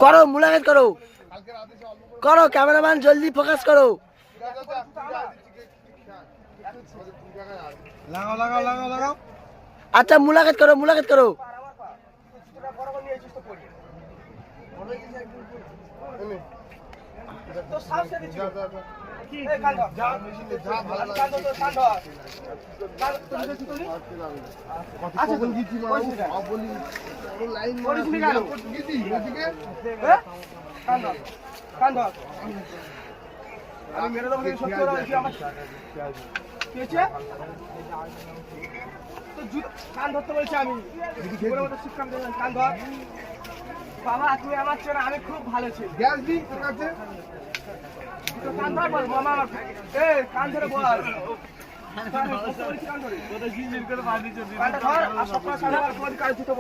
করো মুলাকাত করো করো ক্যামেরাম্যান জলদি ফোকাস করো লাগাও লাগাও লাগাও লাগাও আচ্ছা মুলাকাত করো মুলাকাত করো কান ধরতে বলছি আমি কান ধর বাবা তুই আমার চেয়ে আমি খুব ভালো ছিল গ্যাস দিই তোর কাছে কান ধর বল মামা আমার কান ধরে বল কান ধর আর সকাল সাড়ে 8 কাজ দিতে